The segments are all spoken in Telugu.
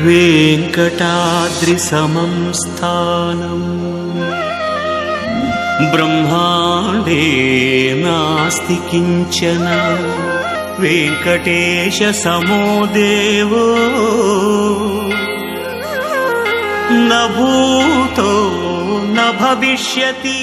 वेङ्कटाद्रिसमं स्थानं ब्रह्माण्डे नास्ति किञ्चन वेङ्कटेशसमो देवो न भूतो न भविष्यति।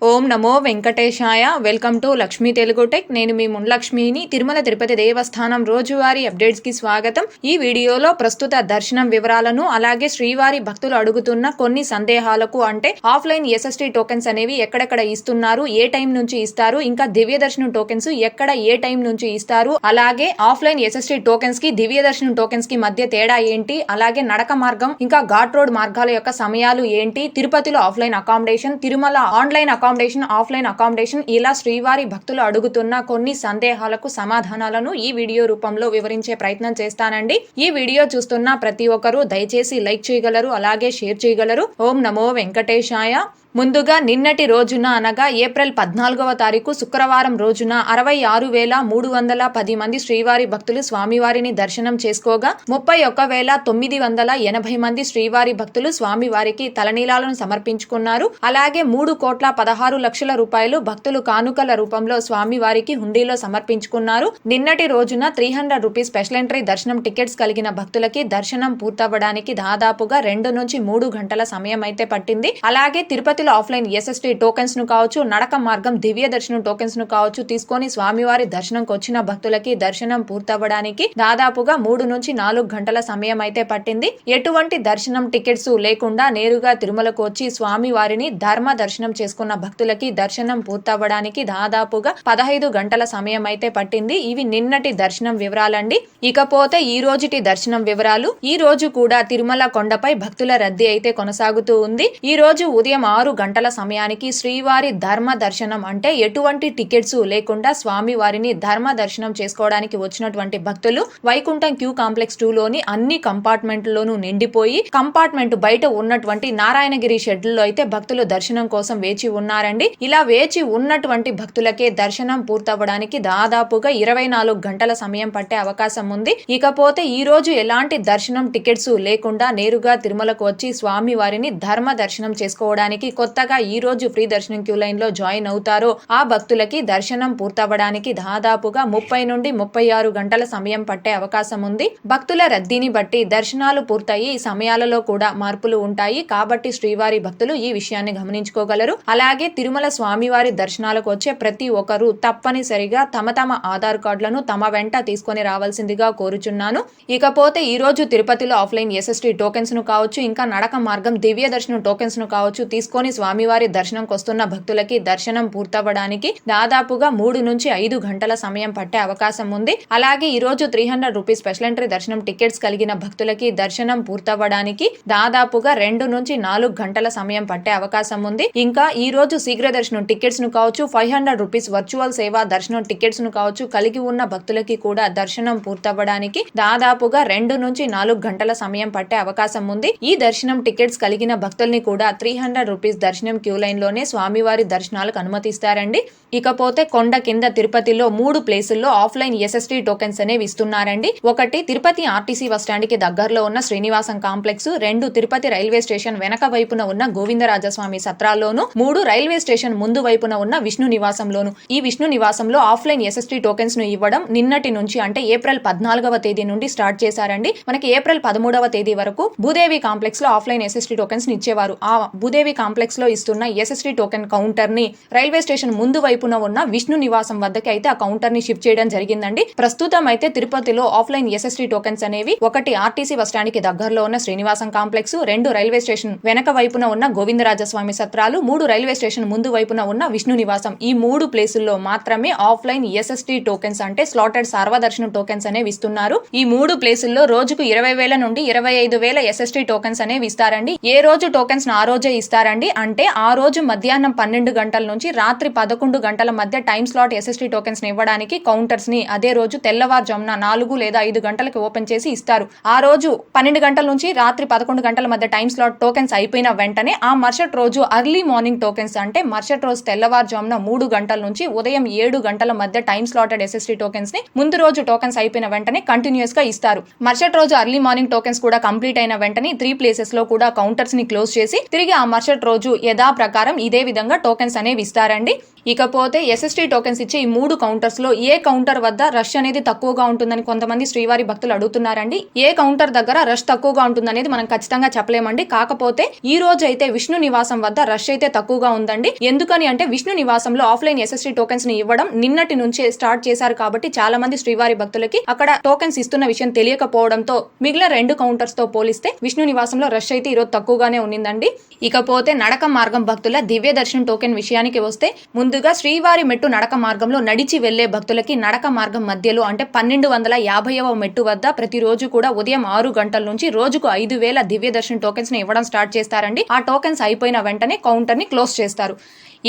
ఓం నమో వెంకటేశాయ. Welcome to Lakshmi Telugu tech. నేను మీ మున్లక్ష్మిని. తిరుమల తిరుపతి దేవస్థానం రోజువారీ అప్డేట్స్ కి స్వాగతం. ఈ వీడియోలో ప్రస్తుత దర్శనం వివరాలను, అలాగే శ్రీవారి భక్తులు అడుగుతున్న కొన్ని సందేహాలకు, అంటే ఆఫ్లైన్ ఎస్ఎస్టీ టోకెన్స్ అనేవి ఎక్కడెక్కడ ఇస్తున్నారు, ఏ టైం నుంచి ఇస్తారు, ఇంకా దివ్య దర్శనం టోకెన్స్ ఎక్కడ ఏ టైం నుంచి ఇస్తారు, అలాగే ఆఫ్లైన్ ఎస్ఎస్టీ టోకెన్స్ కి దివ్య దర్శనం టోకెన్స్ కి మధ్య తేడా ఏంటి, అలాగే నడక మార్గం ఇంకా ఘాట్ రోడ్ మార్గాల యొక్క సమయాలు ఏంటి, తిరుపతిలో offline accommodation, Tirumala online offline accommodation, ఇలా శ్రీవారి భక్తులు అడుగుతున్న కొన్ని సందేహాలకు సమాధానాలను ఈ వీడియో రూపంలో వివరించే ప్రయత్నం చేస్తానండి. ఈ వీడియో చూస్తున్న ప్రతి ఒక్కరూ దయచేసి లైక్ చేయగలరు, అలాగే షేర్ చేయగలరు. ఓం నమో వెంకటేశాయ. ముందుగా నిన్నటి రోజున అనగా ఏప్రిల్ 14వ తారీఖు శుక్రవారం రోజున 66,310 మంది శ్రీవారి భక్తులు స్వామివారిని దర్శనం చేసుకోగా 31,980 మంది శ్రీవారి భక్తులు స్వామివారికి తలనీలాలను సమర్పించుకున్నారు. అలాగే 3,16,00,000 రూపాయలు భక్తులు కానుకల రూపంలో స్వామివారికి హుండీలో సమర్పించుకున్నారు. నిన్నటి రోజున 300 రూపీస్ స్పెషల్ ఎంట్రీ దర్శనం టికెట్స్ కలిగిన భక్తులకి దర్శనం పూర్తవ్వడానికి దాదాపుగా 2 నుంచి 3 గంటల సమయం అయితే పట్టింది. అలాగే తిరుపతిలో ఆఫ్లైన్ ఎస్ఎస్టీ టోకెన్స్ ను కావచ్చు, నడక మార్గం దివ్య దర్శనం టోకెన్స్ ను కావచ్చు తీసుకొని స్వామివారి దర్శనంకి వచ్చిన భక్తులకి దర్శనం పూర్తవ్వడానికి దాదాపుగా 3 నుంచి 4 గంటల సమయం అయితే పట్టింది. ఎటువంటి దర్శనం టికెట్స్ లేకుండా నేరుగా తిరుమలకు వచ్చి స్వామివారిని ధర్మ దర్శనం చేసుకున్న భక్తులకి దర్శనం పూర్తవ్వడానికి దాదాపుగా 15 గంటల సమయం అయితే పట్టింది. ఇవి నిన్నటి దర్శనం వివరాలండి. ఇకపోతే ఈ రోజుటి దర్శనం వివరాలు. ఈ రోజు కూడా తిరుమల కొండపై భక్తుల రద్దీ అయితే కొనసాగుతూ ఉంది. ఈ రోజు ఉదయం 6 గంటల సమయానికి శ్రీవారి ధర్మ దర్శనం, అంటే ఎటువంటి టికెట్స్ లేకుండా స్వామివారిని ధర్మ దర్శనం చేసుకోవడానికి వచ్చినటువంటి భక్తులు వైకుంఠం క్యూ కాంప్లెక్స్ 2 లోని అన్ని కంపార్ట్మెంట్లలోనూ నిండిపోయి కంపార్ట్మెంట్ బయట ఉన్నటువంటి నారాయణగిరి షెడ్యూల్లో అయితే భక్తులు దర్శనం కోసం వేచి ఉన్నారండి. ఇలా వేచి ఉన్నటువంటి భక్తులకే దర్శనం పూర్తవ్వడానికి దాదాపుగా 24 గంటల సమయం పట్టే అవకాశం ఉంది. ఇకపోతే ఈ రోజు ఎలాంటి దర్శనం టికెట్స్ లేకుండా నేరుగా తిరుమలకు వచ్చి స్వామివారిని ధర్మ దర్శనం చేసుకోవడానికి కొత్తగా ఈ రోజు ఫ్రీ దర్శనం క్యూ లైన్ లో జాయిన్ అవుతారో ఆ భక్తులకి దర్శనం పూర్తవ్వడానికి దాదాపుగా 30 నుండి 36 గంటల సమయం పట్టే అవకాశం ఉంది. భక్తుల రద్దీని బట్టి దర్శనాలు పూర్తయి సమయాలలో కూడా మార్పులు ఉంటాయి. కాబట్టి శ్రీవారి భక్తులు ఈ విషయాన్ని గమనించుకోగలరు. అలాగే తిరుమల స్వామివారి దర్శనాలకు వచ్చే ప్రతి ఒక్కరూ తప్పనిసరిగా తమ ఆధార్ కార్డులను తమ వెంట తీసుకొని రావాల్సిందిగా కోరుచున్నాను. ఇకపోతే ఈ రోజు తిరుపతిలో ఆఫ్లైన్ ఎస్ఎస్టీ టోకెన్స్ ను కావచ్చు, ఇంకా నడక మార్గం దివ్య దర్శనం టోకెన్స్ ను కావచ్చు తీసుకొని స్వామివారి దర్శనంకి వస్తున్న భక్తులకి దర్శనం పూర్తవ్వడానికి దాదాపుగా 3 నుంచి 5 గంటల సమయం పట్టే అవకాశం ఉంది. అలాగే ఈ రోజు 300 రూపీస్ స్పెషల్ ఎంట్రీ దర్శనం టికెట్స్ కలిగిన భక్తులకి దర్శనం పూర్తవ్వడానికి దాదాపుగా 2 నుంచి 4 గంటల సమయం పట్టే అవకాశం ఉంది. ఇంకా ఈ రోజు శీఘ్ర దర్శనం టికెట్స్ ను కావచ్చు, 500 రూపీస్ వర్చువల్ సేవా దర్శనం టికెట్స్ ను కావచ్చు కలిగి ఉన్న భక్తులకి కూడా దర్శనం పూర్తవ్వడానికి దాదాపుగా 2 నుంచి 4 గంటల సమయం పట్టే అవకాశం ఉంది. ఈ దర్శనం టికెట్స్ కలిగిన భక్తుల్ని కూడా 300 రూపీస్ దర్శనం క్యూ లైన్ లోనే స్వామివారి దర్శనాలకు అనుమతిస్తారండి. ఇకపోతే కొండ కింద తిరుపతిలో 3 ప్లేసుల్లో ఆఫ్లైన్ ఎస్ఎస్టీ టోకెన్స్ అనేవి ఇస్తున్నారండి. ఒకటి తిరుపతి ఆర్టీసీ బస్ స్టాండ్ కి దగ్గరలో ఉన్న Srinivasam complex, 2 Tirupati railway station వెనక వైపున ఉన్న గోవిందరాజస్వామి సత్రాల్లోను, 3 రైల్వే స్టేషన్ ముందు వైపున ఉన్న విష్ణు నివాసంలోను. ఈ విష్ణు నివాసంలో ఆఫ్లైన్ ఎస్ఎస్టీ టోకెన్స్ ను ఇవ్వడం నిన్నటి నుంచి, అంటే ఏప్రిల్ 14వ తేదీ నుండి స్టార్ట్ చేశారండి. మనకి ఏప్రిల్ 13వ తేదీ వరకు భూదేవి కాంప్లెక్స్ లో ఆఫ్లైన్ ఎస్ఎస్టీ టోకెన్స్ ని ఇచ్చేవారు. ఆ భూదేవి కాంప్లెక్స్ లో ఇస్తున్న ఎస్ఎస్టీ టోకెన్ కౌంటర్ ని రైల్వే స్టేషన్ ముందు వైపున ఉన్న విష్ణు నివాసం వద్దకి అయితే ఆ కౌంటర్ ని షిఫ్ట్ చేయడం జరిగిందండి. ప్రస్తుతం అయితే తిరుపతిలో ఆఫ్లైన్ ఎస్ఎస్టీ టోకెన్స్ అనేవి ఒకటి ఆర్టీసీ బస్ స్టాండ్ కి దగ్గరలో ఉన్న శ్రీనివాసం కాంప్లెక్స్, 2 రైల్వే స్టేషన్ వెనక వైపున ఉన్న గోవిందరాజస్వామి సత్రాలు, 3 రైల్వే స్టేషన్ ముందు వైపున ఉన్న విష్ణు నివాసం, ఈ 3 ప్లేసుల్లో మాత్రమే ఆఫ్లైన్ ఎస్ఎస్టీ టోకెన్స్, అంటే స్లాటెడ్ సర్వదర్శనం టోకెన్స్ అనేవి ఇస్తున్నారు. ఈ 3 ప్లేసుల్లో రోజుకు 20,000 నుండి 25,000 ఎస్ఎస్టీ టోకెన్స్ అనేవి ఇస్తారండి. ఏ రోజు టోకెన్స్ ఆ రోజే ఇస్తారండి. అంటే ఆ రోజు మధ్యాహ్నం 12 గంటల నుంచి రాత్రి 11 గంటల మధ్య టైం స్లాట్ ఎస్ఎస్టీ టోకెన్స్ ని ఇవ్వడానికి కౌంటర్స్ ని అదే రోజు తెల్లవారుజామున 4 లేదా 5 గంటలకు ఓపెన్ చేసి ఇస్తారు. ఆ రోజు 12 గంటల నుంచి రాత్రి 11 గంటల మధ్య టైం స్లాట్ టోకెన్స్ అయిపోయిన వెంటనే ఆ మరుసటి రోజు అర్లీ మార్నింగ్ టోకెన్స్ అంటే మరుసటి రోజు తెల్లవారుజామున 3 గంటల నుంచి ఉదయం 7 గంటల మధ్య టైం స్లాటెడ్ ఎస్ఎస్టీ టోకెన్స్ ని ముందు రోజు టోకెన్స్ అయిపోయిన వెంటనే కంటిన్యూస్ గా ఇస్తారు. మరుసటి రోజు అర్లీ మార్నింగ్ టోకెన్స్ కూడా కంప్లీట్ అయిన వెంటనే 3 ప్లేసెస్ లో కూడా కౌంటర్స్ ని క్లోజ్ చేసి తిరిగి ఆ మరుసటి రోజు యథా ప్రకారం ఇదే విధంగా టోకెన్స్ అనేవి ఇస్తారండి. ఇకపోతే ఎస్ఎస్టీ టోకెన్స్ ఇచ్చే ఈ 3 కౌంటర్స్ లో ఏ కౌంటర్ వద్ద రష్ అనేది తక్కువగా ఉంటుందని కొంతమంది శ్రీవారి భక్తులు అడుగుతున్నారండి. ఏ కౌంటర్ దగ్గర రష్ తక్కువగా ఉంటుందనేది మనం ఖచ్చితంగా చెప్పలేమండి. కాకపోతే ఈ రోజు అయితే విష్ణు నివాసం వద్ద రష్ అయితే తక్కువగా ఉందండి. ఎందుకని అంటే విష్ణు నివాసంలో ఆఫ్లైన్ ఎస్ఎస్టీ టోకెన్స్ ని ఇవ్వడం నిన్నటి నుంచే స్టార్ట్ చేశారు కాబట్టి చాలా మంది శ్రీవారి భక్తులకి అక్కడ టోకెన్స్ ఇస్తున్న విషయం తెలియకపోవడంతో మిగిలిన 2 కౌంటర్స్ తో పోలిస్తే విష్ణు నివాసంలో రష్ అయితే ఈరోజు తక్కువగానే ఉండిందండి. ఇకపోతే నడక మార్గం భక్తుల దివ్య దర్శనం టోకెన్ విషయానికి వస్తే ముందుగా శ్రీవారి మెట్టు నడక మార్గంలో నడిచి వెళ్లే భక్తులకి నడక మార్గం మధ్యలో అంటే 1250వ మెట్టు వద్ద ప్రతిరోజు కూడా ఉదయం 6 గంటల నుంచి రోజుకు 5000 దివ్య దర్శనం టోకెన్స్ ని ఇవ్వడం స్టార్ట్ చేస్తారండి. ఆ టోకెన్స్ అయిపోయిన వెంటనే కౌంటర్ ని క్లోజ్ చేస్తారు.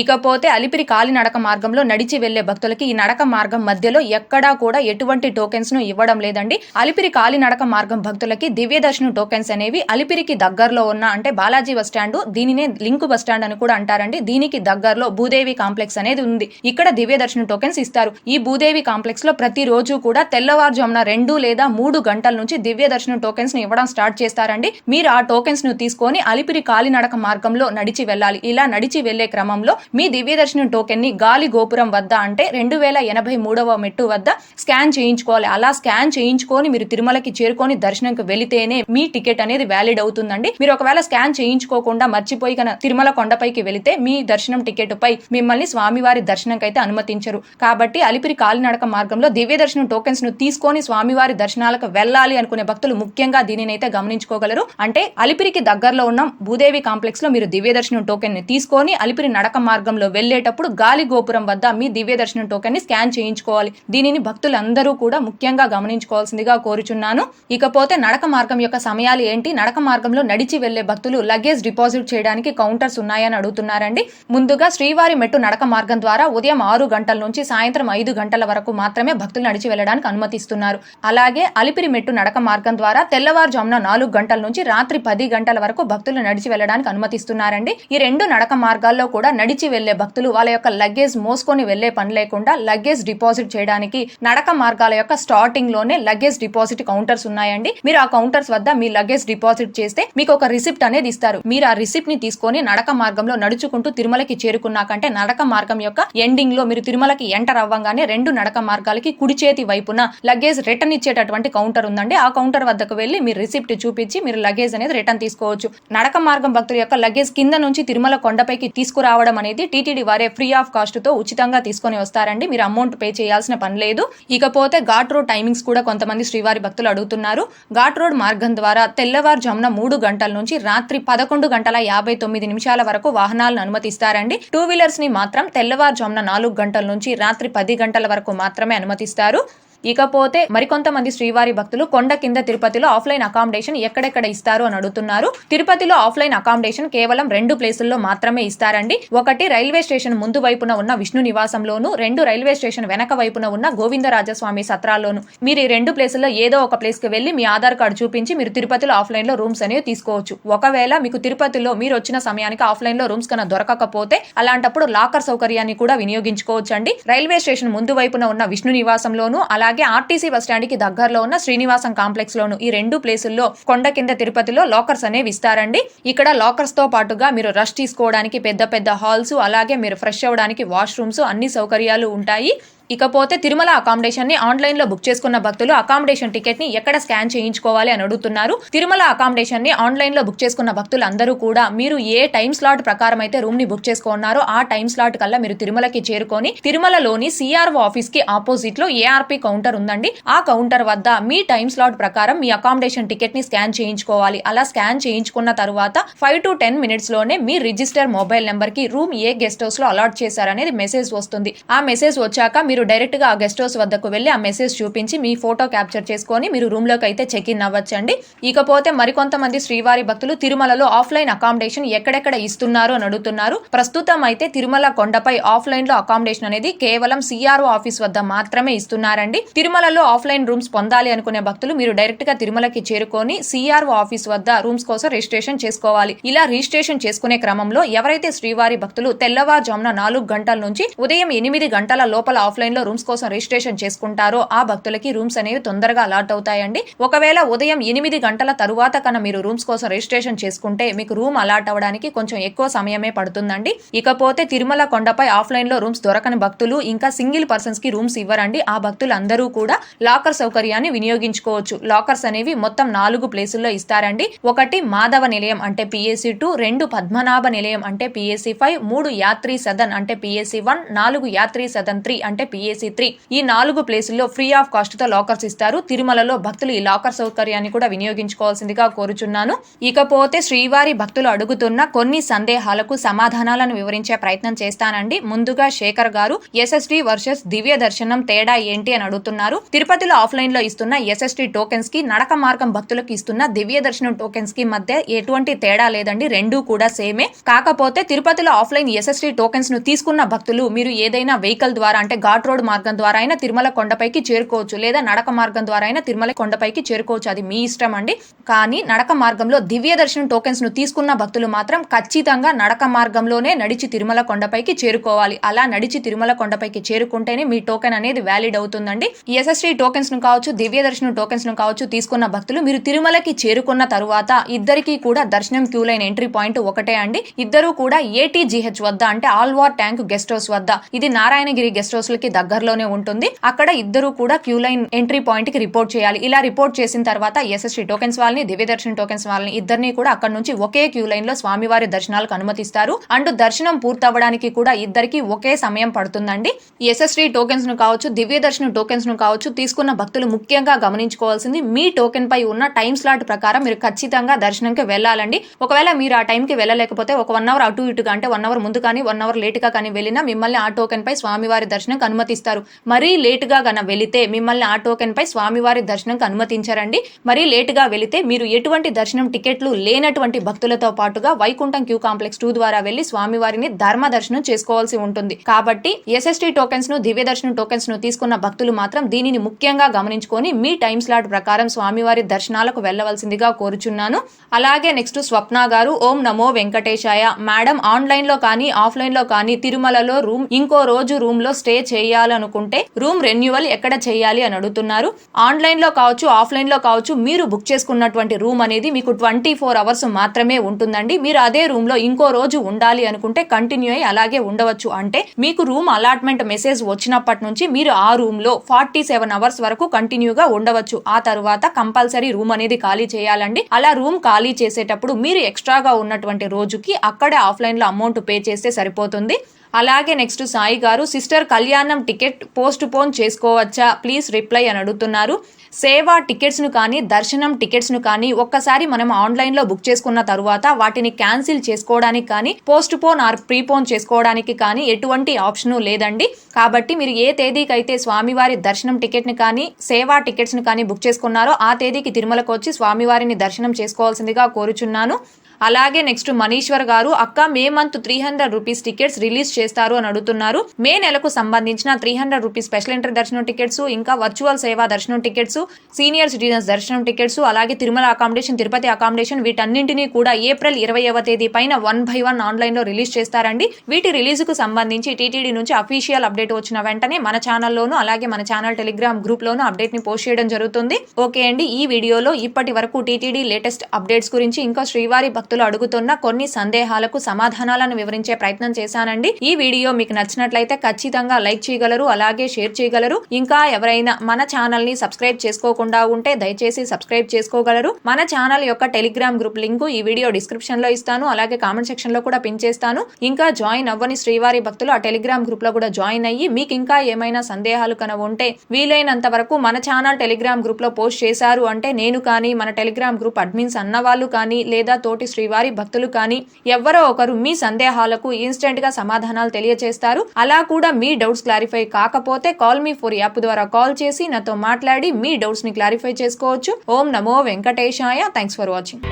ఇకపోతే అలిపిరి కాలినడక మార్గంలో నడిచి వెళ్లే భక్తులకి ఈ నడక మార్గం మధ్యలో ఎక్కడా కూడా ఎటువంటి టోకెన్స్ ను ఇవ్వడం లేదండి. అలిపిరి కాలినడక మార్గం భక్తులకి దివ్య దర్శనం టోకెన్స్ అనేవి అలిపిరికి దగ్గరలో ఉన్న అంటే బాలాజీ బస్ స్టాండ్, దీనినే లింక్ బస్ స్టాండ్ అని కూడా అంటారండి. దీనికి దగ్గరలో భూదేవి కాంప్లెక్స్ అనేది ఉంది. ఇక్కడ దివ్య దర్శనం టోకెన్స్ ఇస్తారు. ఈ భూదేవి కాంప్లెక్స్ లో ప్రతి రోజు కూడా తెల్లవారుజామున 2 లేదా 3 గంటల నుంచి దివ్య దర్శనం టోకెన్స్ ని ఇవ్వడం స్టార్ట్ చేస్తారండి. మీరు ఆ టోకెన్స్ ను తీసుకొని అలిపిరి కాలినడక మార్గంలో నడిచి వెళ్ళాలి. ఇలా నడిచి వెళ్లే క్రమంలో మీ దివ్య దర్శనం టోకెన్ ని గాలి గోపురం వద్ద అంటే 2083వ మెట్టు వద్ద స్కాన్ చేయించుకోవాలి. అలా స్కాన్ చేయించుకొని మీరు తిరుమలకి చేరుకొని దర్శనంకి వెళితేనే మీ టికెట్ అనేది వ్యాలిడ్ అవుతుందండి. మీరు ఒకవేళ స్కాన్ చేయించుకోకుండా మర్చిపోయి తిరుమల కొండపైకి వెళితే మీ దర్శనం టికెట్ పై మిమ్మల్ని స్వామివారి దర్శనంకి అయితే అనుమతించరు. కాబట్టి అలిపిరి కాలినడక మార్గంలో దివ్య దర్శనం టోకెన్స్ ను తీసుకొని స్వామివారి దర్శనాలకు వెళ్ళాలి అనుకునే భక్తులు ముఖ్యంగా దీనిని అయితే గమనించుకోగలరు. అంటే అలిపిరికి దగ్గరలో ఉన్న భూదేవి కాంప్లెక్స్ లో మీరు దివ్య దర్శనం టోకెన్ ని తీసుకొని అలిపిరి నడక మార్గంలో వెళ్లేటప్పుడు గాలి గోపురం వద్ద మీ దివ్య దర్శనం టోకెన్ ని స్కాన్ చేయించుకోవాలి. దీనిని భక్తులందరూ కూడా ముఖ్యంగా గమనించుకోవాల్సిందిగా కోరుచున్నాను. ఇకపోతే నడక మార్గం యొక్క సమయాలు ఏంటి, నడక మార్గంలో నడిచి వెళ్లే భక్తులు లగేజ్ డిపాజిట్ చేయడానికి కౌంటర్స్ ఉన్నాయని అడుగుతున్నారండి. ముందుగా శ్రీవారి మెట్టు నడక మార్గం ద్వారా ఉదయం 6 గంటల నుంచి సాయంత్రం 5 గంటల వరకు మాత్రమే భక్తులు నడిచి వెళ్లడానికి అనుమతిస్తున్నారు. అలాగే అలిపిరి మెట్టు నడక మార్గం ద్వారా తెల్లవారుజామున 4 గంటల నుంచి రాత్రి 10 గంటల వరకు భక్తులు నడిచి వెళ్లడానికి అనుమతిస్తున్నారండి. ఈ 2 నడక మార్గాల్లో కూడా నడిచి వెళ్లే భక్తులు వాళ్ళ యొక్క లగేజ్ మోసుకొని వెళ్లే పని లేకుండా లగేజ్ డిపాజిట్ చేయడానికి నడక మార్గాల యొక్క స్టార్టింగ్ లోనే లగేజ్ డిపాజిట్ కౌంటర్స్ ఉన్నాయండి. మీరు ఆ కౌంటర్స్ వద్ద మీ లగేజ్ డిపాజిట్ చేస్తే మీకు ఒక రిసిప్ట్ అనేది ఇస్తారు. మీరు ఆ రిసిప్ట్ ని తీసుకొని నడక మార్గంలో నడుచుకుంటూ తిరుమలకి చేరుకున్నాకంటే నడక మార్గం యొక్క ఎండింగ్ లో మీరు తిరుమలకి ఎంటర్ అవ్వగానే 2 నడక మార్గాలకి కుడి చేతి వైపున లగేజ్ రిటర్న్ ఇచ్చేటటువంటి కౌంటర్ ఉందండి. ఆ కౌంటర్ వద్దకు వెళ్లి మీరు రిసిప్ట్ చూపించి మీరు లగేజ్ అనేది రిటర్న్ తీసుకోవచ్చు. నడక మార్గం భక్తుల యొక్క లగేజ్ కింద నుంచి తిరుమల కొండపైకి తీసుకురావడం అనేది టీటీడీ వారే ఫ్రీ ఆఫ్ కాస్ట్ తో ఉచితంగా తీసుకొని వస్తారండి. మీరు అమౌంట్ పే చేయాల్సిన పని లేదు. ఇకపోతే ఘాట్ రోడ్ టైమింగ్స్ కూడా కొంతమంది శ్రీవారి భక్తులు అడుగుతున్నారు. ఘాట్ రోడ్ మార్గం ద్వారా తెల్లవారుజామున 3 గంటల నుంచి రాత్రి 11:59 వరకు వాహనాలను అనుమతిస్తారండి. 2 వీలర్స్ ని మాత్రం తెల్లవారుజామున 4 గంటల నుంచి రాత్రి 10 గంటల వరకు మాత్రమే అనుమతిస్తారు. ఇకపోతే మరికొంతమంది శ్రీవారి భక్తులు కొండ కింద తిరుపతిలో ఆఫ్లైన్ అకామిడేషన్ ఎక్కడెక్కడ ఇస్తారు అని అడుగుతున్నారు. తిరుపతిలో ఆఫ్లైన్ అకామిడేషన్ కేవలం 2 ప్లేసుల్లో మాత్రమే ఇస్తారండి. ఒకటి రైల్వే స్టేషన్ ముందు వైపున ఉన్న విష్ణు నివాసంలోను, 2 రైల్వే స్టేషన్ వెనక వైపున ఉన్న గోవిందరాజస్వామి సత్రాల్లోను. మీరు ఈ 2 ప్లేసుల్లో ఏదో ఒక ప్లేస్ కి వెళ్లి మీ ఆధార్ కార్డు చూపించి మీరు తిరుపతిలో ఆఫ్లైన్ లో రూమ్స్ అనేవి తీసుకోవచ్చు. ఒకవేళ మీకు తిరుపతిలో మీరు వచ్చిన సమయానికి ఆఫ్లైన్ లో రూమ్స్ కన్నా దొరకకపోతే అలాంటప్పుడు లాకర్ సౌకర్యాన్ని కూడా వినియోగించుకోవచ్చు అండి. రైల్వే స్టేషన్ ముందు వైపున ఉన్న విష్ణు నివాసంలోను అలాగే ఆర్టీసీ బస్ స్టాండ్ కి దగ్గరలో ఉన్న శ్రీనివాసం కాంప్లెక్స్ లోను ఈ 2 ప్లేసుల్లో కొండ కింద తిరుపతిలో లాకర్స్ అనేవి ఇస్తారండి. ఇక్కడ లాకర్స్ తో పాటుగా మీరు రష్ తీసుకోవడానికి పెద్ద పెద్ద హాల్స్ అలాగే మీరు ఫ్రెష్ అవ్వడానికి వాష్రూమ్స్ అన్ని సౌకర్యాలు ఉంటాయి. ఇకపోతే తిరుమల అకామిడేషన్ ని ఆన్లైన్ లో బుక్ చేసుకున్న భక్తులు అకామిడేషన్ టికెట్ ని ఎక్కడ స్కాన్ చేయించుకోవాలి అని అడుగుతున్నారు. తిరుమల అకామిడేషన్ ని ఆన్లైన్ లో బుక్ చేసుకున్న భక్తులందరూ కూడా మీరు ఏ టైం స్లాట్ ప్రకారం అయితే రూమ్ ని బుక్ చేసుకున్నారో ఆ టైం స్లాట్ కల్లా మీరు తిరుమలకి చేరుకొని తిరుమలలోని సిఆర్ఓ ఆఫీస్ కి ఆపోజిట్ లో ఏఆర్పి కౌంటర్ ఉందండి. ఆ కౌంటర్ వద్ద మీ టైం స్లాట్ ప్రకారం మీ అకామిడేషన్ టికెట్ ని స్కాన్ చేయించుకోవాలి. అలా స్కాన్ చేయించుకున్న తర్వాత 5 to 10 minutes లోనే మీ రిజిస్టర్ మొబైల్ నెంబర్ కి రూమ్ ఏ గెస్ట్ హౌస్ లో అలాట్ చేశారనేది మెసేజ్ వస్తుంది. ఆ మెసేజ్ వచ్చాక మీరు మీరు డైరెక్ట్ గా ఆ గెస్ట్ హౌస్ వద్దకు వెళ్లి ఆ మెసేజ్ చూపించి మీ ఫోటో క్యాప్చర్ చేసుకొని మీరు రూమ్ లోకి అయితే చెక్ ఇన్ అవ్వచ్చండి. ఇకపోతే మరికొంతమంది శ్రీవారి భక్తులు తిరుమలలో ఆఫ్లైన్ అకామిడేషన్ ఎక్కడెక్కడ ఇస్తున్నారు అని అడుగుతున్నారు. ప్రస్తుతం అయితే తిరుమల కొండపై ఆఫ్లైన్ లో అకామిడేషన్ అనేది కేవలం సిఆర్ఓ ఆఫీస్ వద్ద మాత్రమే ఇస్తున్నారండి. తిరుమలలో ఆఫ్లైన్ రూమ్స్ పొందాలి అనుకునే భక్తులు మీరు డైరెక్ట్ గా తిరుమలకి చేరుకొని సిఆర్ఓ ఆఫీస్ వద్ద రూమ్స్ కోసం రిజిస్ట్రేషన్ చేసుకోవాలి. ఇలా రిజిస్ట్రేషన్ చేసుకునే క్రమంలో ఎవరైతే శ్రీవారి భక్తులు తెల్లవారుజామున 4 గంటల నుంచి ఉదయం 8 గంటల లోపల ఆఫ్లైన్ లో రూమ్స్ కోసం రిజిస్ట్రేషన్ చేసుకుంటారో ఆ భక్తులకి రూమ్స్ అనేవి తొందరగా అలాట్ అవుతాయండి. ఒకవేళ ఉదయం 8 గంటల తరువాత కన్నా మీరు రూమ్స్ కోసం రిజిస్ట్రేషన్ చేసుకుంటే మీకు రూమ్ అలాట్ అవ్వడానికి కొంచెం ఎక్కువ సమయమే పడుతుందండి. ఇకపోతే తిరుమల కొండపై ఆఫ్లైన్ లో రూమ్స్ దొరకని భక్తులు ఇంకా సింగిల్ పర్సన్స్ కి రూమ్స్ ఇవ్వరండి. ఆ భక్తులందరూ కూడా లాకర్ సౌకర్యాన్ని వినియోగించుకోవచ్చు. లాకర్స్ అనేవి మొత్తం 4 ప్లేసుల్లో ఇస్తారండి. 1 మాధవ నిలయం అంటే PAC 2, 2 పద్మనాభ నిలయం అంటే PAC 5, 3 యాత్రీ సదన్ అంటే PAC 1, 4 యాత్రీ సదన్ 3 అంటే PAC 3. ఈ 4 ప్లేసుల్లో ఫ్రీ ఆఫ్ కాస్ట్ తో లాకర్స్ ఇస్తారు. తిరుమలలో భక్తులు ఈ లాకర్ సౌకర్యాన్ని కూడా వినియోగించుకోవాల్సిందిగా కోరుచున్నాను. ఇకపోతే శ్రీవారి భక్తులు అడుగుతున్న కొన్ని సందేహాలకు సమాధానాలను వివరించే ప్రయత్నం చేస్తానండి. ముందుగా శేఖర్ గారు SST వర్సెస్ దివ్య దర్శనం తేడా ఏంటి అని అడుగుతున్నారు. తిరుపతిలో ఆఫ్లైన్ లో ఇస్తున్న SST టోకెన్స్ కి నడక మార్గం భక్తులకు ఇస్తున్న దివ్య దర్శనం టోకెన్స్ కి మధ్య ఎటువంటి తేడా లేదండి. రెండూ కూడా సేమే. కాకపోతే తిరుపతిలో ఆఫ్లైన్ SST టోకెన్స్ ను తీసుకున్న భక్తులు మీరు ఏదైనా వెహికల్ ద్వారా అంటే ఘాట్ రోడ్ మార్గం ద్వారా అయినా తిరుమల కొండపైకి చేరుకోవచ్చు, లేదా నడక మార్గం ద్వారా అయినా తిరుమల కొండపైకి చేరుకోవచ్చు. అది మీ ఇష్టం అండి. కానీ నడక మార్గంలో దివ్య దర్శనం టోకెన్స్ ను తీసుకున్న భక్తులు మాత్రం ఖచ్చితంగా నడక మార్గంలోనే నడిచి తిరుమల కొండపైకి చేరుకోవాలి. అలా నడిచి తిరుమల కొండపైకి చేరుకుంటేనే మీ టోకెన్ అనేది వ్యాలిడ్ అవుతుందండి. SST టోకెన్స్ ను కావచ్చు, దివ్య దర్శనం టోకెన్స్ ను కావచ్చు తీసుకున్న భక్తులు మీరు తిరుమలకి చేరుకున్న తరువాత ఇద్దరికి కూడా దర్శనం క్యూ లైన్ ఎంట్రీ పాయింట్ ఒకటే అండి. ఇద్దరు కూడా ATGH వద్ద అంటే ఆల్వార్ ట్యాంక్ గెస్ట్ హౌస్ వద్ద, ఇది నారాయణగిరి గెస్ట్ హౌస్ లకి దగ్గరలోనే ఉంటుంది. అక్కడ ఇద్దరు కూడా క్యూ లైన్ ఎంట్రీ పాయింట్ కి రిపోర్ట్ చేయాలి. ఇలా రిపోర్ట్ చేసిన తర్వాత SST టోకెన్స్ వాళ్ళని, దివ్య దర్శనం టోకెన్స్ వాళ్ళని ఇద్దరిని కూడా అక్కడ నుంచి ఒకే క్యూ లైన్ లో స్వామివారి దర్శనాలకు అనుమతిస్తారు. అండ్ దర్శనం పూర్తవ్వడానికి కూడా ఇద్దరికి ఒకే సమయం పడుతుందండి. SST టోకెన్స్ ను కావచ్చు, దివ్య దర్శనం టోకెన్స్ ను కావచ్చు తీసుకున్న భక్తులు ముఖ్యంగా గమనించుకోవాల్సింది మీ టోకెన్ పై ఉన్న టైం స్లాట్ ప్రకారం మీరు ఖచ్చితంగా దర్శనంకి వెళ్ళాలండి. ఒకవేళ మీరు ఆ టైంకి వెళ్ళలేకపోతే ఒక 1 అవర్ అటు ఇటుగా అంటే 1 అవర్ ముందు కానీ 1 అవర్ లేట్ గా కానీ వెళ్ళినా మిమ్మల్ని ఆ టోకెన్ పై స్వామివారి దర్శనంకి అనుమతిస్తారు. మరీ లేట్ గా గన వెళితే మిమ్మల్ని ఆ టోకెన్ పై స్వామివారి దర్శనంకి అనుమతించారండి. మరీ లేట్ గా వెళితే మీరు ఎటువంటి దర్శనం టికెట్లు లేనటువంటి భక్తులతో పాటుగా వైకుంఠం క్యూ కాంప్లెక్స్ 2 ద్వారా వెళ్లి స్వామివారిని ధర్మ దర్శనం చేసుకోవాల్సి ఉంటుంది. కాబట్టి SST టోకెన్స్ ను, దివ్య దర్శనం టోకెన్స్ ను తీసుకున్న భక్తులు మాత్రం దీనిని ముఖ్యంగా గమనించుకొని మీ టైం స్లాట్ ప్రకారం స్వామివారి దర్శనాలకు వెళ్ళవలసిందిగా కోరుచున్నాను. అలాగే నెక్స్ట్ స్వప్న గారు, ఓం నమో వెంకటేశాయ. మేడం, ఆన్లైన్ లో కానీ ఆఫ్లైన్ లో కానీ తిరుమలలో రూమ్ ఇంకో రోజు రూమ్ లో స్టే చేయాలనుకుంటే రూమ్ రెన్యువల్ ఎక్కడ చేయాలి అని అడుగుతున్నారు. ఆన్లైన్ లో కావచ్చు, ఆఫ్లైన్ లో కావచ్చు, మీరు బుక్ చేసుకున్నటువంటి రూమ్ అనేది మీకు 24 అవర్స్ మాత్రమే ఉంటుందండి. మీరు అదే రూమ్ లో ఇంకో రోజు ఉండాలి అనుకుంటే కంటిన్యూ అయ్యి అలాగే ఉండవచ్చు. అంటే మీకు రూమ్ అలాట్మెంట్ మెసేజ్ వచ్చినప్పటి నుంచి మీరు ఆ రూమ్ లో 47 అవర్స్ వరకు కంటిన్యూగా ఉండవచ్చు. ఆ తర్వాత కంపల్సరీ రూమ్ అనేది ఖాళీ చేయాలండి. అలా రూమ్ ఖాళీ చేసేటప్పుడు మీరు ఎక్స్ట్రాగా ఉన్నటువంటి రోజుకి అక్కడే ఆఫ్లైన్ లో అమౌంట్ పే చేస్తే సరిపోతుంది. అలాగే నెక్స్ట్ సాయి గారు, సిస్టర్ కళ్యాణం టికెట్ పోస్ట్ పోన్ చేసుకోవచ్చా, ప్లీజ్ రిప్లై అని అడుగుతున్నారు. సేవా టికెట్స్ ను కానీ దర్శనం టికెట్స్ ను కానీ ఒక్కసారి మనం ఆన్లైన్ లో బుక్ చేసుకున్న తరువాత వాటిని క్యాన్సిల్ చేసుకోవడానికి కానీ పోస్ట్ పోన్ ఆర్ ప్రీపోన్ చేసుకోవడానికి కానీ ఎటువంటి ఆప్షన్ లేదండి. కాబట్టి మీరు ఏ తేదీకి అయితే స్వామివారి దర్శనం టికెట్ ని కానీ సేవా టికెట్స్ ను కానీ బుక్ చేసుకున్నారో ఆ తేదీకి తిరుమలకు వచ్చి స్వామివారిని దర్శనం చేసుకోవాల్సిందిగా కోరుచున్నాను. అలాగే నెక్స్ట్ మనీశ్వర్ గారు, అక్క May month 300 rupees tickets release చేస్తారు అని అడుగుతున్నారు. మే నెలకు సంబంధించిన 300 రూపీస్ స్పెషల్ ఎంట్రీ దర్శనం టికెట్స్, ఇంకా వర్చువల్ సేవా దర్శనం టికెట్స్, సీనియర్ సిటిజన్స్ దర్శనం టికెట్స్, అలాగే తిరుమల అకామిడేషన్, తిరుపతి అకామిడేషన్ వీటన్నింటినీ కూడా ఏప్రిల్ 20వ తేదీ పైన 1 by 1 ఆన్లైన్ లో రిలీజ్ చేస్తారండి. వీటి రిలీజ్ కు సంబంధించి టీటీడీ నుంచి అఫీషియల్ అప్డేట్ వచ్చిన వెంటనే మన ఛానల్లోను అలాగే మన ఛానల్ టెలిగ్రామ్ గ్రూప్ లోను అప్డేట్ ని పోస్ట్ చేయడం జరుగుతుంది. ఓకే అండి, ఈ వీడియోలో ఇప్పటి వరకు టీటీడీ లేటెస్ట్ అప్డేట్స్ గురించి ఇంకా శ్రీవారి భక్తులు అడుగుతున్న కొన్ని సందేహాలకు సమాధానాలను వివరించే ప్రయత్నం చేశానండి. ఈ వీడియో మీకు నచ్చినట్లయితే ఖచ్చితంగా లైక్ చేయగలరు, అలాగే షేర్ చేయగలరు. ఇంకా ఎవరైనా మన ఛానల్ ని సబ్స్క్రైబ్ చేసుకోకుండా ఉంటే దయచేసి సబ్స్క్రైబ్ చేసుకోగలరు. మన ఛానల్ యొక్క టెలిగ్రామ్ గ్రూప్ లింక్ ఈ వీడియో డిస్క్రిప్షన్ లో ఇస్తాను, అలాగే కామెంట్ సెక్షన్ లో కూడా పిన్ చేస్తాను. ఇంకా జాయిన్ అవ్వని శ్రీవారి భక్తులు ఆ టెలిగ్రామ్ గ్రూప్ లో కూడా జాయిన్ అయ్యి మీకు ఇంకా ఏమైనా సందేహాలు కన ఉంటే వీలైనంత వరకు మన ఛానల్ టెలిగ్రామ్ గ్రూప్ లో పోస్ట్ చేశారు అంటే నేను కానీ మన టెలిగ్రామ్ గ్రూప్ అడ్మిన్స్ అన్నవాళ్ళు కానీ లేదా తోటి శ్రీవారి భక్తులు కానీ ఎవరో ఒకరు మీ సందేహాలకు ఇన్స్టెంట్ గా సమాధానాలు తెలియజేస్తారు. అలా కూడా మీ డౌట్స్ క్లారిఫై కాకపోతే కాల్ మీ ఫోర్ యాప్ ద్వారా కాల్ చేసి నాతో మాట్లాడి మీ డౌట్స్ ని క్లారిఫై చేసుకోవచ్చు. ఓం నమో వెంకటేశాయ. Thanks for watching.